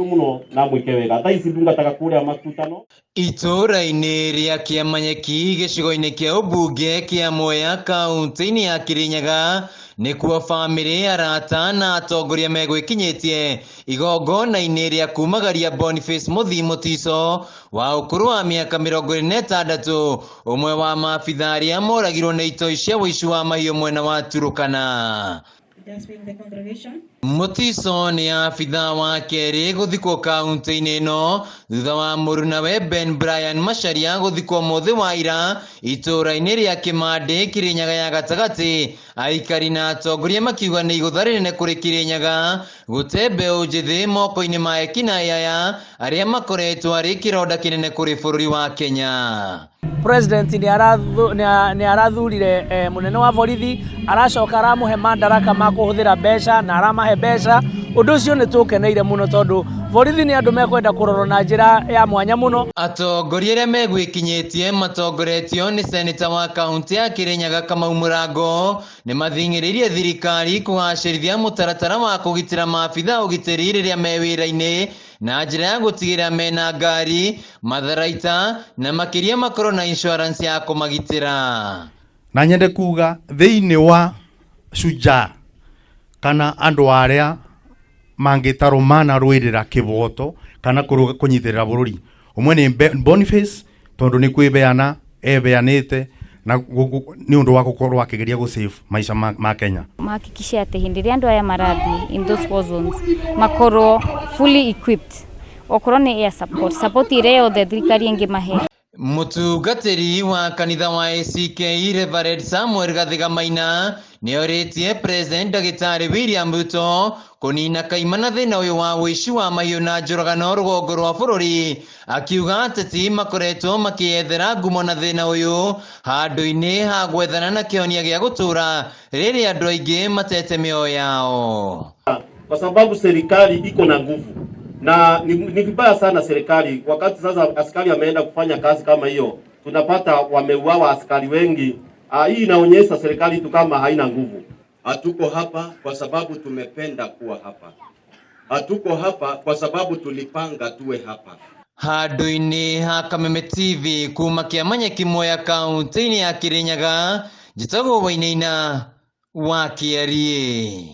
muno na mwikewega thaisi ndungataga kuria makutano itũũra-inĩ rĩa Kĩamanyeki gĩcigo-inĩ kĩa ũmbunge kĩa Mwea kaunti-inĩ ya Kirinyaga nĩkuo bamĩrĩ, arata na atongoria megwĩkinyĩtie igongona-inĩ rĩa kumagaria Boniface Mũthii Mũtiso wa ũkũrũ wa mĩaka 26, ũmwe wa maabitha arĩa moragirwo nĩ itoi cia ũici wa mahiũ mwena wa Turukana. Mũtiso nĩ abitha wa kerĩ gũthikwo kaunti-inĩ ĩno thutha wa mũrunawe Ben Brian Macharia gũthikwo mũthĩ wa ira itũũra-inĩ rĩa Kĩmandĩ, Kirinyaga ya gatagatĩ. Aikari na atongoria makiuga nĩ igũtha rĩnene kũrĩ Kirinyaga gũte mbeũ njĩthĩ moko-inĩ ma ekinaĩ aya arĩa makoretwo arĩ kĩronda kĩnene kũrĩ bũrũri wa Kenya. President ni arathurire munene wa borithi, aracoka aramuhe madaraka ma kuhuthira mbeca na aramahe mbeca. Undu ucio ni tukeneire muno tondu borithi ni andu mekwenda kurorwo na njira ya mwanya muno. Atongoria arĩa megwĩkinyĩtie matongoretio nĩ seneta wa kaunti ya Kirinyaga Kamau Mũrango nĩ mathing'ĩrĩirie thirikari kũgacĩrithia mũtaratara wa kũgitĩra maabitha ũgitĩri rĩrĩa me wĩra-inĩ na njĩra ya gũtigĩrĩra mena ngari, matharaita na makĩria makorwo na insurance ya kũmagitĩra. Na nyende kuga thĩinĩ wa Shujaa kana andũ arĩa mangĩtarwo manarũĩrĩra kĩboto kana kũnyitĩrĩra bũrũri, ũmwe nĩ Boniface tondũ nĩ kwĩbeana ebeanĩte na nĩ ũndũ wa gũkorwo akĩgeria gũsave maisha ma Kenya. Mahakikishe atĩ hĩndĩ ĩrĩa andũ aya marathiĩ in those war zones makorwo fully equipped, okorwo nĩ air support ĩrĩa yothe thirikari ĩngĩmahe. Mũtungatĩri wa kanitha wa ACK Reverend Samuel Gathiga Maina nĩorĩtie President Ndagĩtarĩ William Ruto kũnina kaimana thĩna ũyũ wa ũici wa mahiũ na njũragano rũgongo rwa bũrũri, akiuga ateti makoretwo makĩethera ngumo na thĩna ũyũ handũ-inĩ ha gwethana na kĩhonia gĩa gũtũra rĩrĩa andũ aingĩ matete mĩoyo yao. Kwa sababu serikali iko na nguvu na ni vibaya sana serikali wakati sasa askari ameenda kufanya kazi kama hiyo, tunapata wameuawa askari wengi. Hii inaonyesha serikali tu kama haina nguvu. Hatuko hapa kwa sababu tumependa kuwa hapa. Hatuko hapa kwa sababu tulipanga tuwe hapa. Handũ-inĩ ha Kameme TV kuma Kĩamanyeki Mwea kaunti-inĩ ya Kirinyaga, njĩtagwo Wainaina wa Kĩarie.